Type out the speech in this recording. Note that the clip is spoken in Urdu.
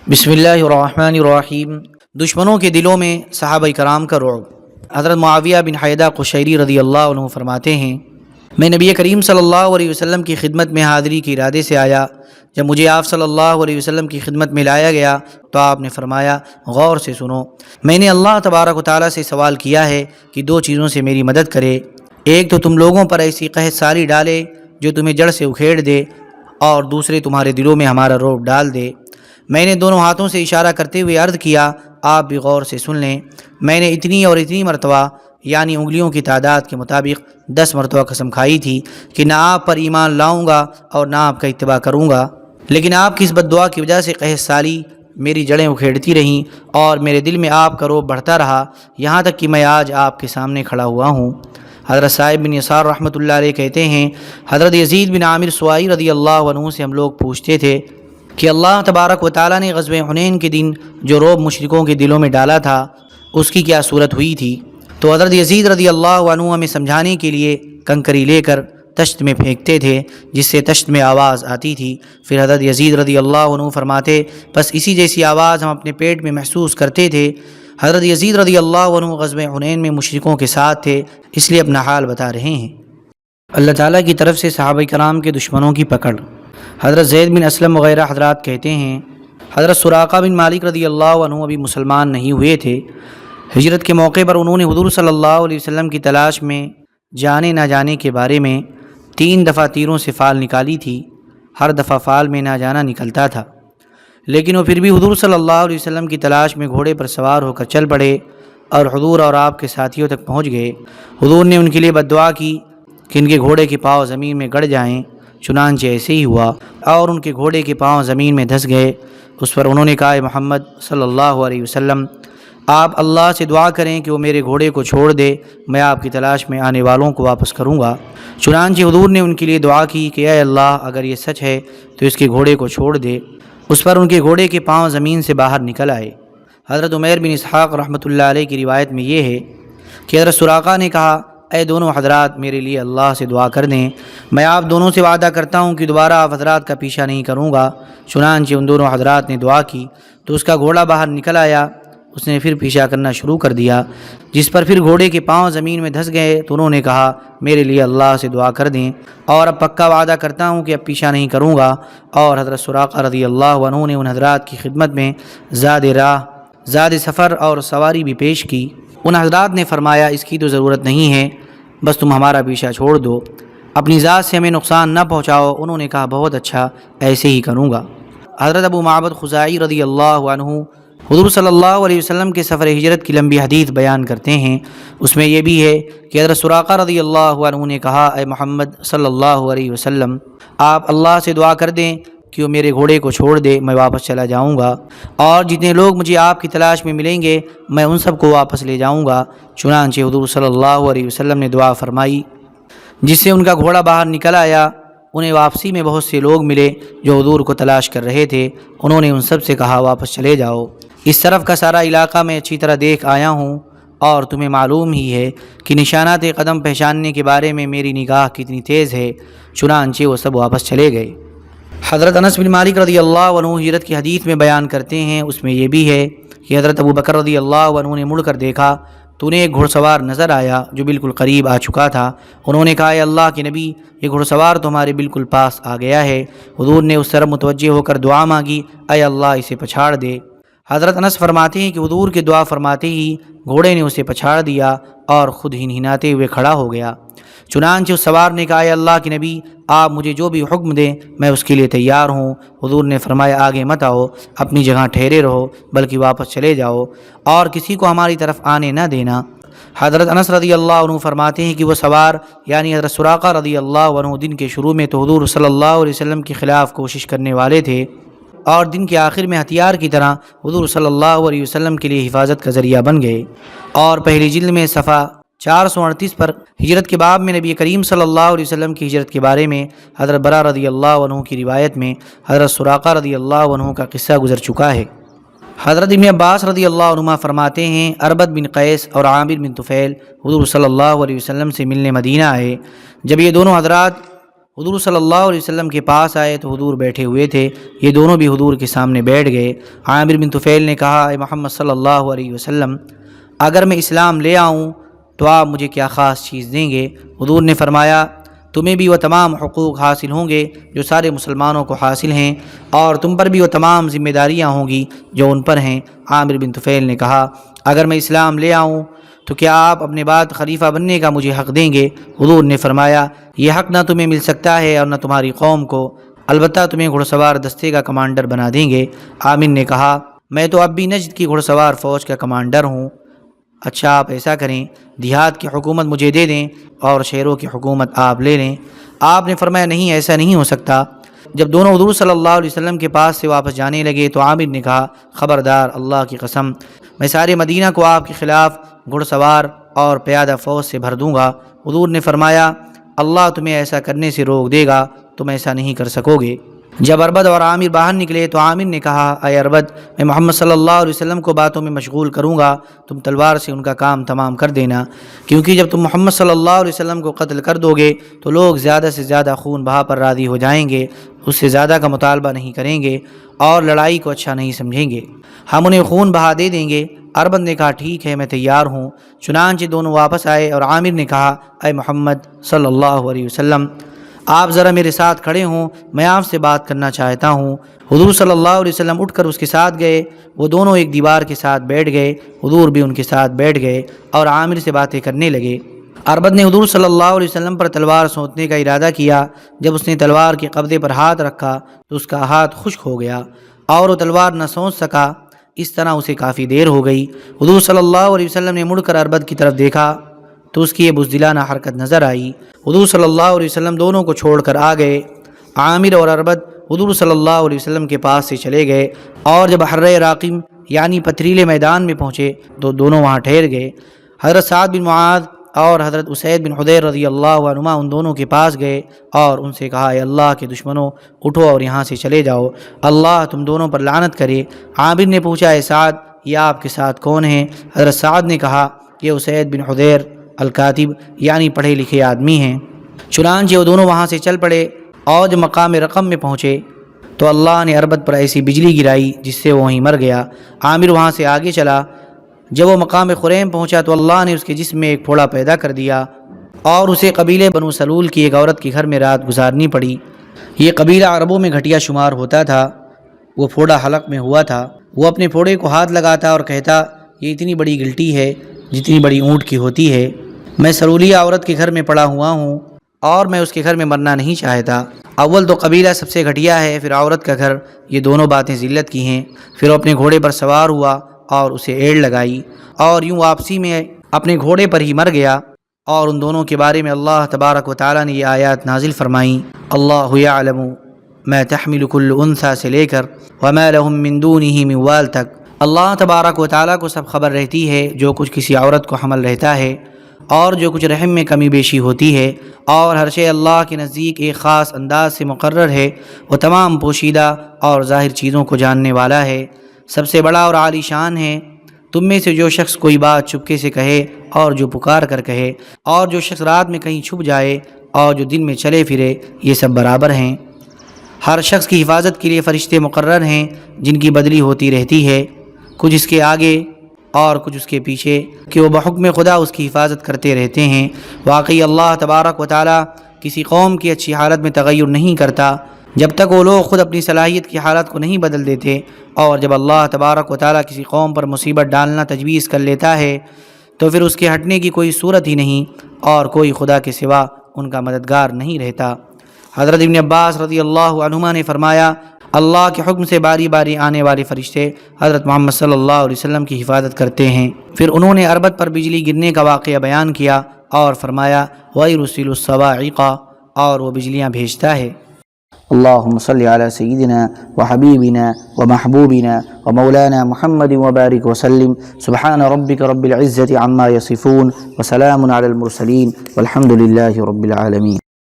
بسم اللہ الرحمن الرحیم۔ دشمنوں کے دلوں میں صحابہ کرام کا رعب۔ حضرت معاویہ بن حیدہ قشیری رضی اللہ عنہ فرماتے ہیں، میں نبی کریم صلی اللہ علیہ وسلم کی خدمت میں حاضری کے ارادے سے آیا۔ جب مجھے آپ صلی اللہ علیہ وسلم کی خدمت میں لایا گیا تو آپ نے فرمایا، غور سے سنو، میں نے اللہ تبارک و تعالیٰ سے سوال کیا ہے کہ دو چیزوں سے میری مدد کرے، ایک تو تم لوگوں پر ایسی قحط ساری ڈالے جو تمہیں جڑ سے اکھیڑ دے، اور دوسرے تمہارے دلوں میں ہمارا رعب ڈال دے۔ میں نے دونوں ہاتھوں سے اشارہ کرتے ہوئے عرض کیا، آپ بھی غور سے سن لیں۔ میں نے اتنی اور اتنی مرتبہ، یعنی انگلیوں کی تعداد کے مطابق 10 مرتبہ قسم کھائی تھی کہ نہ آپ پر ایمان لاؤں گا اور نہ آپ کا اتباع کروں گا، لیکن آپ کی اس بد دعا کی وجہ سے قحط سالی میری جڑیں اکھیڑتی رہیں اور میرے دل میں آپ کا رعب بڑھتا رہا، یہاں تک کہ میں آج آپ کے سامنے کھڑا ہوا ہوں۔ حضرت صاحب بن یسار رحمۃ اللہ علیہ کہتے ہیں، حضرت یزید بن عامر سوائی رضی اللہ عنہ سے ہم لوگ پوچھتے تھے کہ اللہ تبارک و تعالیٰ نے غزوہ حنین کے دن جو رعب مشرکوں کے دلوں میں ڈالا تھا اس کی کیا صورت ہوئی تھی؟ تو حضرت یزید رضی اللہ عنہ ہمیں سمجھانے کے لیے کنکری لے کر تشت میں پھینکتے تھے، جس سے تشت میں آواز آتی تھی۔ پھر حضرت یزید رضی اللہ عنہ فرماتے، بس اسی جیسی آواز ہم اپنے پیٹ میں محسوس کرتے تھے۔ حضرت یزید رضی اللہ عنہ غزوہ حنین میں مشرکوں کے ساتھ تھے، اس لیے اپنا حال بتا رہے ہیں۔ اللہ تعالیٰ کی طرف سے صحابہ کرام کے دشمنوں کی پکڑ۔ حضرت زید بن اسلم وغیرہ حضرات کہتے ہیں، حضرت سراقہ بن مالک رضی اللہ عنہ ابھی مسلمان نہیں ہوئے تھے۔ ہجرت کے موقع پر انہوں نے حضور صلی اللہ علیہ وسلم کی تلاش میں جانے نہ جانے کے بارے میں 3 دفعہ تیروں سے فال نکالی تھی۔ ہر دفعہ فال میں نہ جانا نکلتا تھا، لیکن وہ پھر بھی حضور صلی اللہ علیہ وسلم کی تلاش میں گھوڑے پر سوار ہو کر چل پڑے اور حضور اور آپ کے ساتھیوں تک پہنچ گئے۔ حضور نے ان کے لیے بد دعا کی کہ ان کے گھوڑے کے پاؤں زمین میں گڑ جائیں، چنانچہ ایسے ہی ہوا اور ان کے گھوڑے کے پاؤں زمین میں دھس گئے۔ اس پر انہوں نے کہا، محمد صلی اللہ علیہ وسلم، آپ اللہ سے دعا کریں کہ وہ میرے گھوڑے کو چھوڑ دے، میں آپ کی تلاش میں آنے والوں کو واپس کروں گا۔ چنانچہ حضور نے ان کے لیے دعا کی کہ اے اللہ، اگر یہ سچ ہے تو اس کے گھوڑے کو چھوڑ دے۔ اس پر ان کے گھوڑے کے پاؤں زمین سے باہر نکل آئے۔ حضرت عمیر بن اسحاق رحمۃ اللہ علیہ کی روایت میں یہ ہے کہ حضرت سراقہ نے کہا، اے دونوں حضرات، میرے لیے اللہ سے دعا کر دیں، میں آپ دونوں سے وعدہ کرتا ہوں کہ دوبارہ آپ حضرات کا پیچھا نہیں کروں گا۔ چنانچہ ان دونوں حضرات نے دعا کی تو اس کا گھوڑا باہر نکل آیا۔ اس نے پھر پیچھا کرنا شروع کر دیا، جس پر پھر گھوڑے کے پاؤں زمین میں دھس گئے تو انہوں نے کہا، میرے لیے اللہ سے دعا کر دیں، اور اب پکا وعدہ کرتا ہوں کہ اب پیچھا نہیں کروں گا۔ اور حضرت سراقہ رضی اللہ عنہ نے ان حضرات کی خدمت میں زاد راہ، زاد سفر اور سواری بھی پیش کی۔ ان حضرات نے فرمایا، اس کی تو ضرورت نہیں ہے، بس تم ہمارا پیچھا چھوڑ دو، اپنی ذات سے ہمیں نقصان نہ پہنچاؤ۔ انہوں نے کہا، بہت اچھا، ایسے ہی کروں گا۔ حضرت ابو معبد خزاعی رضی اللہ عنہ حضور صلی اللہ علیہ وسلم کے سفر ہجرت کی لمبی حدیث بیان کرتے ہیں۔ اس میں یہ بھی ہے کہ حضرت سراقہ رضی اللہ عنہ نے کہا، اے محمد صلی اللہ علیہ وسلم، آپ اللہ سے دعا کر دیں کہ وہ میرے گھوڑے کو چھوڑ دے، میں واپس چلا جاؤں گا، اور جتنے لوگ مجھے آپ کی تلاش میں ملیں گے میں ان سب کو واپس لے جاؤں گا۔ چنانچہ حضور صلی اللہ علیہ وسلم نے دعا فرمائی، جس سے ان کا گھوڑا باہر نکل آیا۔ انہیں واپسی میں بہت سے لوگ ملے جو حضور کو تلاش کر رہے تھے، انہوں نے ان سب سے کہا، واپس چلے جاؤ، اس طرف کا سارا علاقہ میں اچھی طرح دیکھ آیا ہوں، اور تمہیں معلوم ہی ہے کہ نشانات قدم پہچاننے کے بارے میں میری نگاہ کتنی تیز ہے۔ چنانچہ وہ سب واپس چلے گئے۔ حضرت انس بن مالک رضی اللہ عنہ ہجرت کی حدیث میں بیان کرتے ہیں، اس میں یہ بھی ہے کہ حضرت ابو بکر رضی اللہ عنہ نے مڑ کر دیکھا تو انہیں ایک گھڑ سوار نظر آیا جو بالکل قریب آ چکا تھا۔ انہوں نے کہا، اے اللہ کے نبی، یہ گھڑ سوار تمہارے بالکل پاس آ گیا ہے۔ حضور نے اس طرف متوجہ ہو کر دعا مانگی، اے اللہ، اسے پچھاڑ دے۔ حضرت انس فرماتے ہیں کہ حضور کے دعا فرماتے ہی گھوڑے نے اسے پچھاڑ دیا اور خود ہنہناتے ہوئے کھڑا ہو گیا۔ چنانچہ اس سوار نے کہا، اے اللہ کے نبی، آپ مجھے جو بھی حکم دیں میں اس کے لیے تیار ہوں۔ حضور نے فرمایا، آگے مت آؤ، اپنی جگہ ٹھہرے رہو، بلکہ واپس چلے جاؤ اور کسی کو ہماری طرف آنے نہ دینا۔ حضرت انس رضی اللہ عنہ فرماتے ہیں کہ وہ سوار یعنی حضرت سراقہ رضی اللہ عنہ دن کے شروع میں تو حضور صلی اللہ علیہ وسلم کے خلاف کوشش کرنے والے تھے، اور دن کے آخر میں ہتھیار کی طرح حضور صلی اللہ علیہ وسلم کے لیے حفاظت کا ذریعہ بن گئے۔ اور پہلی جلد میں صفحہ 438 پر ہجرت کے باب میں نبی کریم صلی اللہ علیہ وسلم کی ہجرت کے بارے میں حضرت برا رضی اللہ عنہ کی روایت میں حضرت سراقہ رضی اللہ عنہ کا قصہ گزر چکا ہے۔ حضرت ابن عباس رضی اللہ عنہ فرماتے ہیں، اربد بن قیس اور عامر بن طفیل حضور صلی اللہ علیہ وسلم سے ملنے مدینہ آئے۔ جب یہ دونوں حضرات حضور صلی اللہ علیہ وسلم کے پاس آئے تو حضور بیٹھے ہوئے تھے، یہ دونوں بھی حضور کے سامنے بیٹھ گئے۔ عامر بن طفیل نے کہا، اے محمد صلی اللہ علیہ وسلم، اگر میں اسلام لے آؤں تو آپ مجھے کیا خاص چیز دیں گے؟ حضور نے فرمایا، تمہیں بھی وہ تمام حقوق حاصل ہوں گے جو سارے مسلمانوں کو حاصل ہیں، اور تم پر بھی وہ تمام ذمہ داریاں ہوں گی جو ان پر ہیں۔ عامر بن طفیل نے کہا، اگر میں اسلام لے آؤں تو کیا آپ اپنے بعد خلیفہ بننے کا مجھے حق دیں گے؟ حضور نے فرمایا، یہ حق نہ تمہیں مل سکتا ہے اور نہ تمہاری قوم کو، البتہ تمہیں گھڑ سوار دستے کا کمانڈر بنا دیں گے۔ عامر نے کہا، میں تو اب بھی نجد کی گھڑ سوار فوج کا کمانڈر ہوں۔ اچھا آپ ایسا کریں، دیہات کی حکومت مجھے دے دیں اور شہروں کی حکومت آپ لے لیں۔ آپ نے فرمایا، نہیں، ایسا نہیں ہو سکتا۔ جب دونوں حضور صلی اللہ علیہ وسلم کے پاس سے واپس جانے لگے تو عامر نے کہا، خبردار، اللہ کی قسم، میں سارے مدینہ کو آپ کے خلاف گھڑ سوار اور پیادہ فوج سے بھر دوں گا۔ حضور نے فرمایا، اللہ تمہیں ایسا کرنے سے روک دے گا، تم ایسا نہیں کر سکو گے۔ جب اربد اور عامر باہر نکلے تو عامر نے کہا، اے اربد، میں محمد صلی اللہ علیہ وسلم کو باتوں میں مشغول کروں گا، تم تلوار سے ان کا کام تمام کر دینا، کیونکہ جب تم محمد صلی اللہ علیہ وسلم کو قتل کر دو گے تو لوگ زیادہ سے زیادہ خون بہا پر راضی ہو جائیں گے، اس سے زیادہ کا مطالبہ نہیں کریں گے اور لڑائی کو اچھا نہیں سمجھیں گے، ہم انہیں خون بہا دے دیں گے۔ اربد نے کہا، ٹھیک ہے، میں تیار ہوں۔ چنانچہ دونوں واپس آئے اور عامر نے کہا، اے محمد صلی اللہ علیہ وسلم، آپ ذرا میرے ساتھ کھڑے ہوں، میں آپ سے بات کرنا چاہتا ہوں۔ حضور صلی اللہ علیہ وسلم اٹھ کر اس کے ساتھ گئے، وہ دونوں ایک دیوار کے ساتھ بیٹھ گئے، حضور بھی ان کے ساتھ بیٹھ گئے اور عامر سے باتیں کرنے لگے۔ اربد نے حضور صلی اللہ علیہ وسلم پر تلوار سونتنے کا ارادہ کیا۔ جب اس نے تلوار کے قبضے پر ہاتھ رکھا تو اس کا ہاتھ خشک ہو گیا اور وہ تلوار نہ سونت سکا، اس طرح اسے کافی دیر ہو گئی۔ حضور صلی اللہ علیہ وسلم نے مڑ کر اربد کی طرف دیکھا تو اس کی یہ بزدلانہ حرکت نظر آئی۔ حضور صلی اللہ علیہ وسلم دونوں کو چھوڑ کر آ گئے۔ عامر اور اربد حضور صلی اللہ علیہ وسلم کے پاس سے چلے گئے اور جب حرہ راقم یعنی پتھریلے میدان میں پہنچے تو دونوں وہاں ٹھہر گئے۔ حضرت سعد بن معاذ اور حضرت اسید بن حضیر رضی اللہ عنہما ان دونوں کے پاس گئے اور ان سے کہا، اے اللہ کے دشمنوں، اٹھو اور یہاں سے چلے جاؤ، اللہ تم دونوں پر لعنت کرے۔ عامر نے پوچھا، اے سعد، یہ آپ کے ساتھ کون ہیں؟ حضرت سعد نے کہا، یہ اسید بن حضیر الکاتب یعنی پڑھے لکھے آدمی ہیں۔ چنانچہ وہ دونوں وہاں سے چل پڑے اور جب مقام رقم میں پہنچے تو اللہ نے اربد پر ایسی بجلی گرائی جس سے وہ وہیں مر گیا۔ عامر وہاں سے آگے چلا، جب وہ مقام خریم پہنچا تو اللہ نے اس کے جسم میں ایک پھوڑا پیدا کر دیا اور اسے قبیلے بنو سلول کی ایک عورت کے گھر میں رات گزارنی پڑی۔ یہ قبیلہ عربوں میں گھٹیا شمار ہوتا تھا۔ وہ پھوڑا حلق میں ہوا تھا، وہ اپنے پھوڑے کو ہاتھ لگاتا اور کہتا، یہ اتنی بڑی گلٹی ہے جتنی بڑی اونٹ کی ہوتی ہے، میں سرولیہ عورت کے گھر میں پڑا ہوا ہوں اور میں اس کے گھر میں مرنا نہیں چاہتا۔ اول تو قبیلہ سب سے گھٹیا ہے، پھر عورت کا گھر، یہ دونوں باتیں ذلت کی ہیں۔ پھر وہ اپنے گھوڑے پر سوار ہوا اور اسے ایڑ لگائی اور یوں واپسی میں اپنے گھوڑے پر ہی مر گیا۔ اور ان دونوں کے بارے میں اللہ تبارک و تعالیٰ نے یہ آیات نازل فرمائیں، اللہ یعلم ما تحمل کل انثی سے لے کر وما لهم من دونہ من وال تک۔ اللہ تبارک و تعالیٰ کو سب خبر رہتی ہے جو کچھ کسی عورت کو حمل رہتا ہے اور جو کچھ رحم میں کمی بیشی ہوتی ہے، اور ہر شے اللہ کے نزدیک ایک خاص انداز سے مقرر ہے، وہ تمام پوشیدہ اور ظاہر چیزوں کو جاننے والا ہے، سب سے بڑا اور عالی شان ہے۔ تم میں سے جو شخص کوئی بات چپکے سے کہے اور جو پکار کر کہے، اور جو شخص رات میں کہیں چھپ جائے اور جو دن میں چلے پھرے، یہ سب برابر ہیں۔ ہر شخص کی حفاظت کے لیے فرشتے مقرر ہیں جن کی بدلی ہوتی رہتی ہے، کچھ اس کے آگے اور کچھ اس کے پیچھے، کہ وہ بحکم خدا اس کی حفاظت کرتے رہتے ہیں۔ واقعی اللہ تبارک و تعالیٰ کسی قوم کی اچھی حالت میں تغیر نہیں کرتا جب تک وہ لوگ خود اپنی صلاحیت کی حالت کو نہیں بدل دیتے، اور جب اللہ تبارک و تعالیٰ کسی قوم پر مصیبت ڈالنا تجویز کر لیتا ہے تو پھر اس کے ہٹنے کی کوئی صورت ہی نہیں اور کوئی خدا کے سوا ان کا مددگار نہیں رہتا۔ حضرت ابن عباس رضی اللہ عنہما نے فرمایا، اللہ کے حکم سے باری باری آنے والے فرشتے حضرت محمد صلی اللہ علیہ وسلم کی حفاظت کرتے ہیں۔ پھر انہوں نے اربد پر بجلی گرنے کا واقعہ بیان کیا اور فرمایا، وَيُرْسِلُ الصَّوَاعِقَ، اور وہ بجلیاں بھیجتا ہے۔ اللہم صلی علی سیدنا وحبیبنا ومحبوبنا ومولانا محمد وبارک وسلم۔ سبحان ربک رب العزة عما یصفون وسلام علی المرسلین والحمد للہ رب العالمین۔